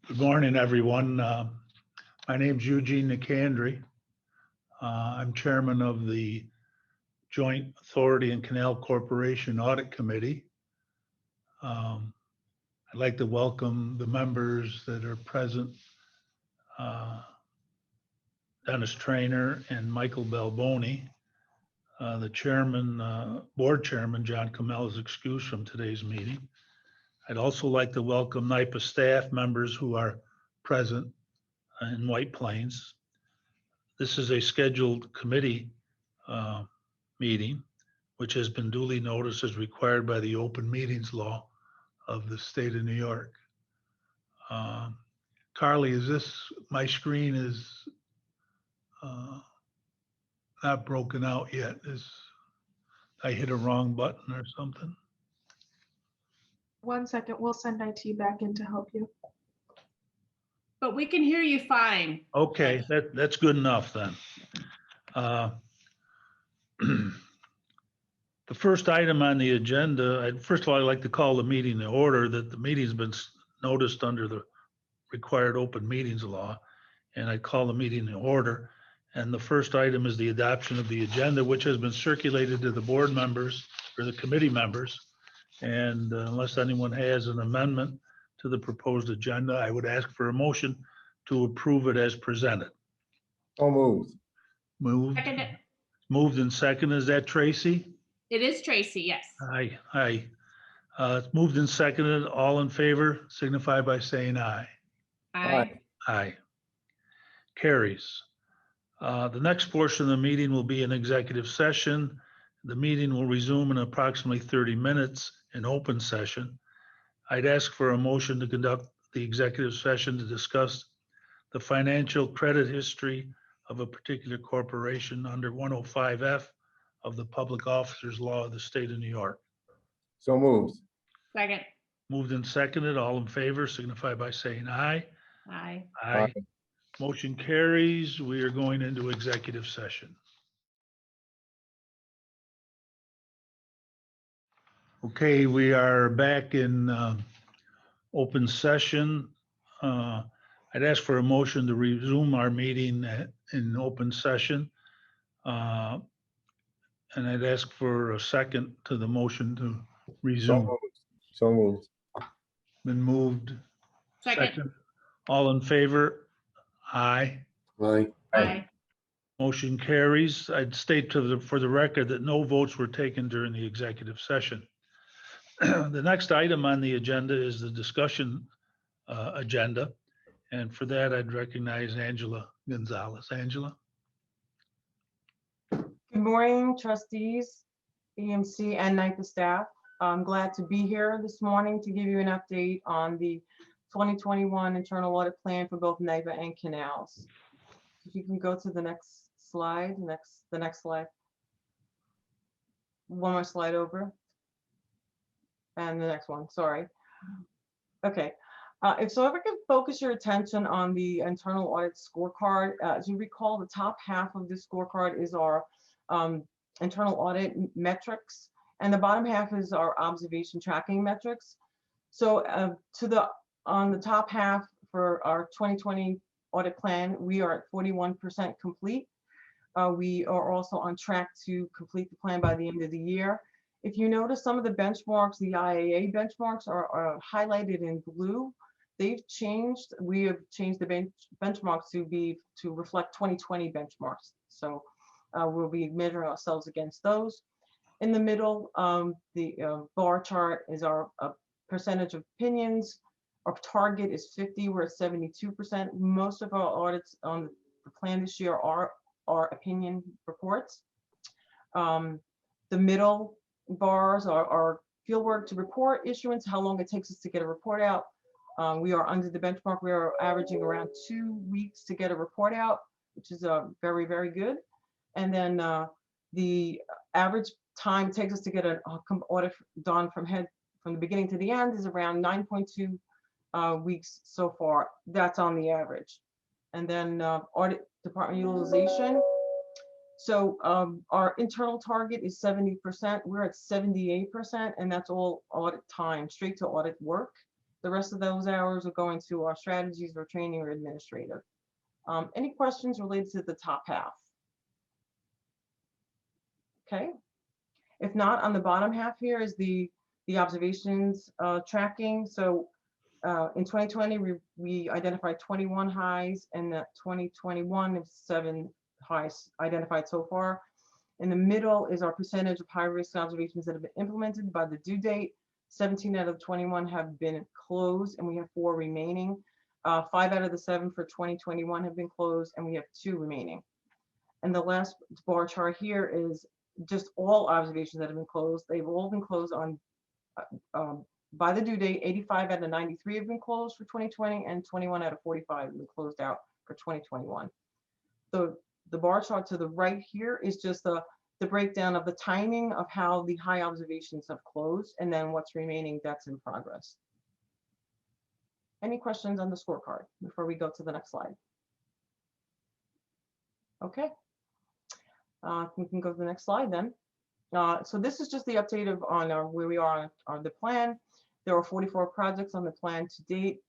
Good morning, everyone. My name's Eugene Nicandri. I'm chairman of the Joint Authority and Canal Corporation Audit Committee. I'd like to welcome the members that are present, Dennis Trainer and Michael Balboni. The chairman, board chairman, John Canal, is excused from today's meeting. I'd also like to welcome NYPA staff members who are present in White Plains. This is a scheduled committee meeting, which has been duly noticed as required by the open meetings law of the state of New York. Carly, is this, my screen is not broken out yet. I hit a wrong button or something? 1 second, we'll send IT back in to help you. But we can hear you fine. Okay, that's good enough then. The first item on the agenda, first of all, I'd like to call the meeting to order, that the meeting's been noticed under the required open meetings law, and I call the meeting to order. And the first item is the adoption of the agenda, which has been circulated to the board members or the committee members. And unless anyone has an amendment to the proposed agenda, I would ask for a motion to approve it as presented. So moved. Second. Moved and second. Is that Tracy? It is Tracy, yes. Aye, aye. It's moved and seconded. All in favor signify by saying aye. Aye. Aye. Carries. The next portion of the meeting will be an executive session. The meeting will resume in approximately 30 minutes in open session. I'd ask for a motion to conduct the executive session to discuss the financial credit history of a particular corporation under 105F of the Public Officers Law of the State of New York. So moved. Second. Moved and seconded. All in favor signify by saying aye. Aye. Aye. Motion carries. We are going into executive session. Okay, we are back in open session. I'd ask for a motion to resume our meeting in open session. And I'd ask for a second to the motion to resume. So moved. Been moved. Second. All in favor? Aye. Aye. Aye. Motion carries. I'd state for the record that no votes were taken during the executive session. The next item on the agenda is the discussion agenda. And for that, I'd recognize Angela Gonzalez. Angela? Good morning, trustees, EMC, and NYPA staff. I'm glad to be here this morning to give you an update on the 2021 internal audit plan for both NYPA and Canals. If you can go to the next slide, the next slide. One more slide over. And the next one, sorry. Okay. If I could focus your attention on the internal audit scorecard. As you recall, the top half of this scorecard is our internal audit metrics, and the bottom half is our observation tracking metrics. So on the top half for our 2020 audit plan, we are at 41% complete. We are also on track to complete the plan by the end of the year. If you notice, some of the benchmarks, the IAA benchmarks are highlighted in blue. They've changed. We have changed the benchmarks to reflect 2020 benchmarks. So we'll be measuring ourselves against those. In the middle, the bar chart is our percentage of opinions. Our target is 50. We're at 72%. Most of our audits on the plan this year are opinion reports. The middle bars are our fieldwork to report issuance, how long it takes us to get a report out. We are under the benchmark. We are averaging around 2 weeks to get a report out, which is very, very good. And then the average time it takes us to get an audit done from the beginning to the end is around 9.2 weeks so far. That's on the average. And then audit department utilization. So our internal target is 70%. We're at 78%, and that's all audit time, straight to audit work. The rest of those hours are going to our strategies or training or administrative. Any questions related to the top half? Okay. If not, on the bottom half here is the observations tracking. So in 2020, we identified 21 highs, and that 2021 is 7 highs identified so far. In the middle is our percentage of high-risk observations that have been implemented by the due date. 17 out of 21 have been closed, and we have 4 remaining. 5 out of the 7 for 2021 have been closed, and we have 2 remaining. And the last bar chart here is just all observations that have been closed. They've all been closed on by the due date. 85 out of 93 have been closed for 2020, and 21 out of 45 have been closed out for 2021. The bar chart to the right here is just the breakdown of the timing of how the high observations have closed, and then what's remaining that's in progress. Any questions on the scorecard before we go to the next slide? Okay. We can go to the next slide then. So this is just the update of on where we are on the plan. There are 44 projects on the plan to date.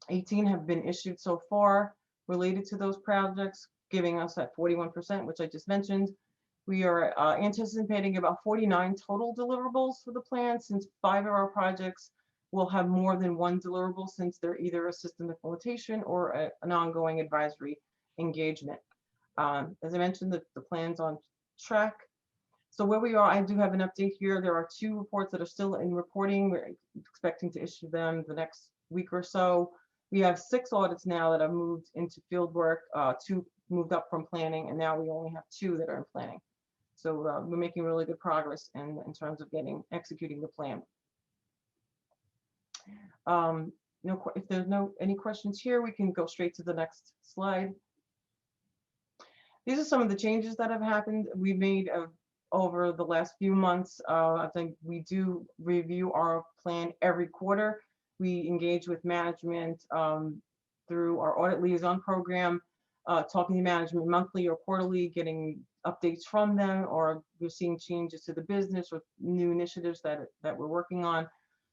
18 have been issued so far related to those projects, giving us that 41%, which I just mentioned. We are anticipating about 49 total deliverables for the plan, since 5 of our projects will have more than 1 deliverable, since they're either a system implementation or an ongoing advisory engagement. As I mentioned, the plan's on track. So where we are, I do have an update here. There are 2 reports that are still in reporting. We're expecting to issue them the next week or so. We have 6 audits now that have moved into field work, 2 moved up from planning, and now we only have 2 that are in planning. So we're making really good progress in terms of executing the plan. If there's any questions here, we can go straight to the next slide. These are some of the changes that have happened. We made over the last few months. I think we do review our plan every quarter. We engage with management through our audit liaison program, talking to management monthly or quarterly, getting updates from them, or we're seeing changes to the business or new initiatives that we're working on.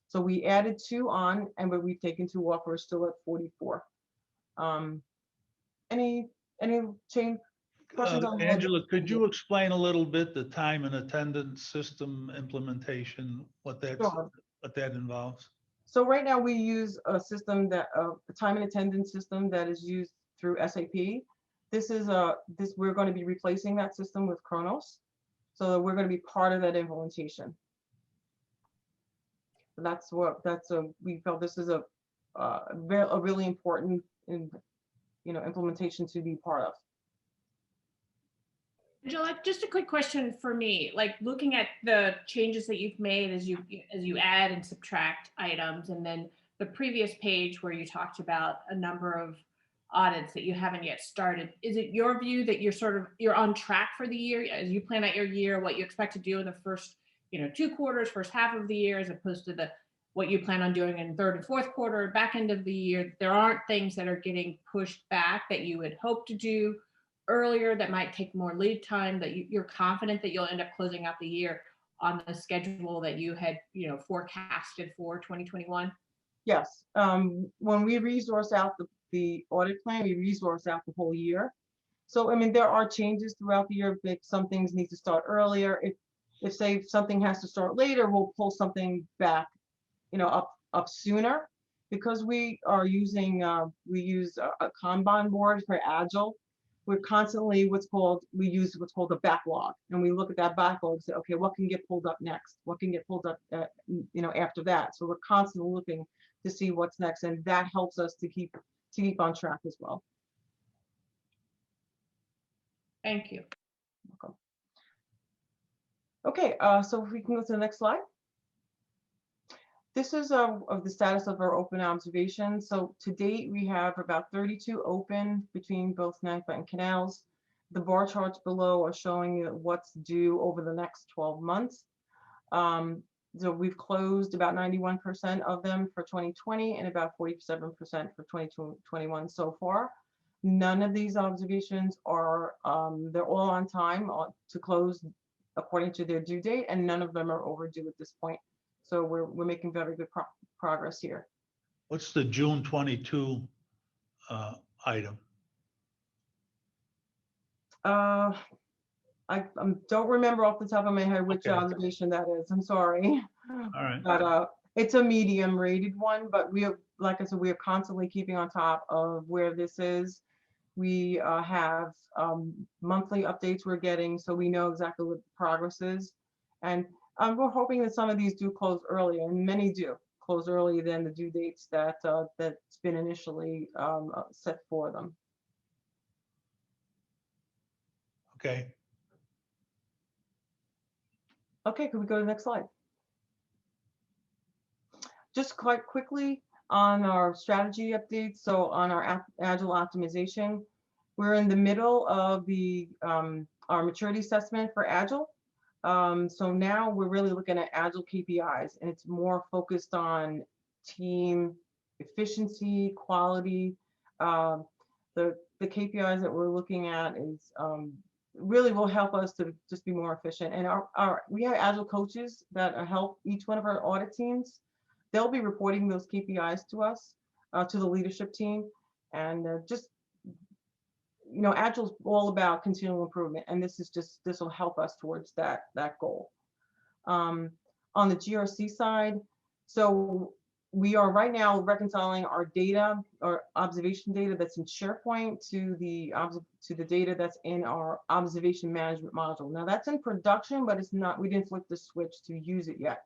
So we added 2 on, and we've taken 2 off. We're still at 44. Any change? Questions on Angela, could you explain a little bit the time and attendance system implementation, what that involves? So right now we use a system that a time and attendance system that is used through SAP. We're going to be replacing that system with Kronos, so we're going to be part of that implementation. We felt this is a really important implementation to be part of. Angela, just a quick question for me, like looking at the changes that you've made as you add and subtract items, and then the previous page where you talked about a number of audits that you haven't yet started. Is it your view that you're on track for the year as you plan out your year, what you expect to do in the first 2 quarters, first half of the year, as opposed to what you plan on doing in 3rd and 4th quarter, back end of the year? There aren't things that are getting pushed back that you would hope to do earlier that might take more lead time, that you're confident that you'll end up closing out the year on the schedule that you had forecasted for 2021? Yes. When we resource out the audit plan, we resource out the whole year. So I mean, there are changes throughout the year. If some things need to start earlier, if say something has to start later, we'll pull something back up sooner, because we use a Kanban board for Agile. We're constantly we use what's called a backlog, and we look at that backlog and say, okay, what can get pulled up next? What can get pulled up after that? So we're constantly looking to see what's next, and that helps us to keep on track as well. Thank you. Welcome. Okay, so if we can go to the next slide. This is of the status of our open observations. So to date, we have about 32 open between both NACPA and Canals. The bar charts below are showing you what's due over the next 12 months. So we've closed about 91% of them for 2020 and about 47% for 2021 so far. None of these observations are, they're all on time to close according to their due date, and none of them are overdue at this point. So we're making very good progress here. What's the June 22 item? I don't remember off the top of my head which Okay. observation that is. I'm sorry. All right. But it's a medium rated one, but we are, like I said, we are constantly keeping on top of where this is. We have monthly updates we're getting, so we know exactly what the progress is. And we're hoping that some of these do close earlier, and many do close earlier than the due dates that's been initially set for them. Okay. Okay, could we go to the next slide? Just quite quickly on our strategy updates. So on our agile optimization, we're in the middle of our maturity assessment for agile. So now we're really looking at agile KPIs, and it's more focused on team efficiency, quality. The KPIs that we're looking at is really will help us to just be more efficient. And we have agile coaches that help each one of our audit teams. They'll be reporting those KPIs to us, to the leadership team, and just, you know, agile is all about continual improvement, and this will help us towards that goal. On the GRC side, so we are right now reconciling our data, our observation data that's in SharePoint to the data that's in our observation management module. Now that's in production, but it's not. We didn't flip the switch to use it yet.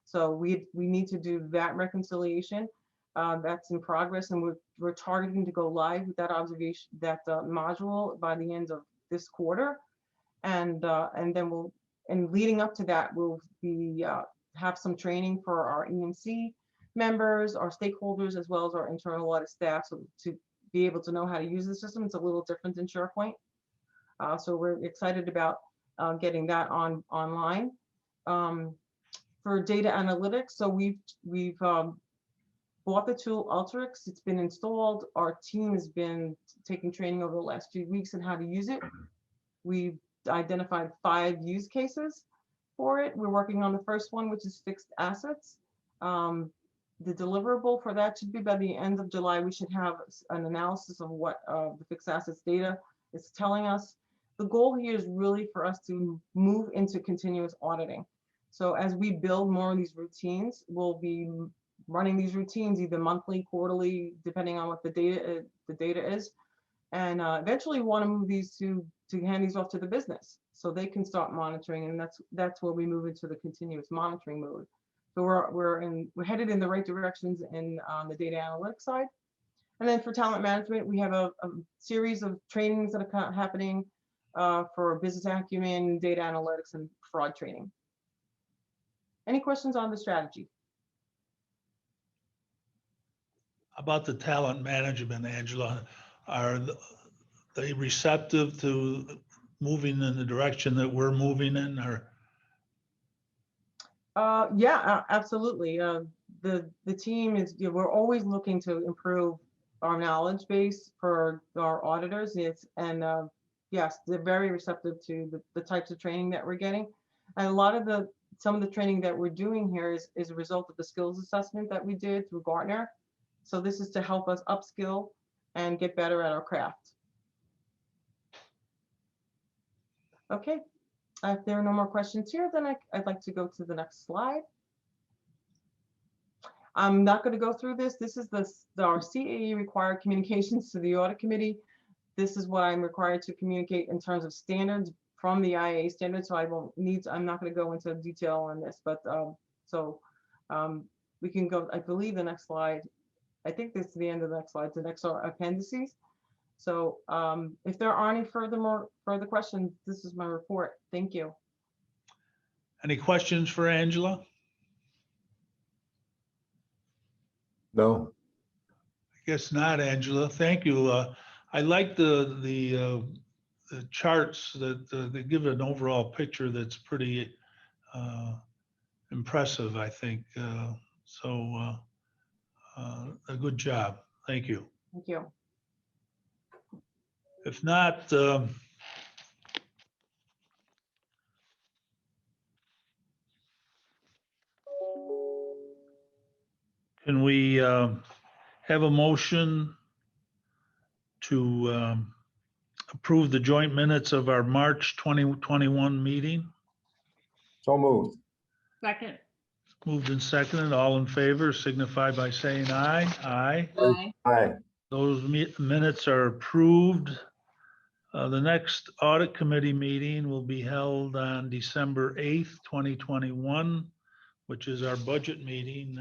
So we need to do that reconciliation. That's in progress, and we're targeting to go live with that observation, module by the end of this quarter, and then leading up to that, we'll be have some training for our EMC members, our stakeholders, as well as our internal audit staff, so to be able to know how to use the system. It's a little different than SharePoint, so we're excited about getting that online. For data analytics, so we've bought the tool Alteryx. It's been installed. Our team has been taking training over the last few weeks on how to use it. We've identified 5 use cases for it. We're working on the first one, which is fixed assets. The deliverable for that should be by the end of July. We should have an analysis of what the fixed assets data is telling us. The goal here is really for us to move into continuous auditing. So as we build more of these routines, we'll be running these routines either monthly, quarterly, depending on what the data is, and eventually we want to move these to hand these off to the business so they can start monitoring, and that's where we move into the continuous monitoring mode. So we're headed in the right directions on the data analytics side. And then for talent management, we have a series of trainings that are happening for business acumen, data analytics, and fraud training. Any questions on the strategy? About the talent management, Angela, are they receptive to moving in the direction that we're moving in, or? Yeah, absolutely. The team is, you know, we're always looking to improve our knowledge base for our auditors. Yes, they're very receptive to the types of training that we're getting. And a lot of some of the training that we're doing here is a result of the skills assessment that we did through Gartner. So this is to help us upskill and get better at our craft. Okay, if there are no more questions here, then I'd like to go to the next slide. I'm not going to go through this. This is our CAE required communications to the audit committee. This is what I'm required to communicate in terms of standards from the IA standards. So I'm not going to go into detail on this, but we can go, I believe the next slide. I think this is the end of the next slide. The next are appendices. So if there are any further questions, this is my report. Thank you. Any questions for Angela? No. I guess not, Angela. Thank you. I like the charts that they give an overall picture that's pretty impressive, I think. A good job. Thank you. Thank you. If not, can we have a motion to approve the joint minutes of our March 2021 meeting? So moved. Second. Moved and seconded, all in favor signify by saying aye. Aye. Aye. Aye. Those minutes are approved. The next audit committee meeting will be held on December 8th, 2021, which is our budget meeting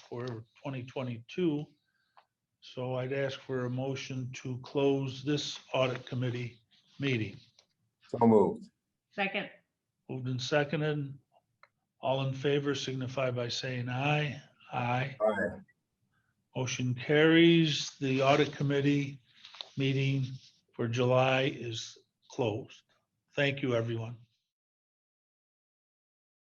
for 2022. So I'd ask for a motion to close this audit committee meeting. So moved. Second. Moved and seconded. All in favor signify by saying aye. Aye. Aye. Motion carries. The audit committee meeting for July is closed. Thank you, everyone.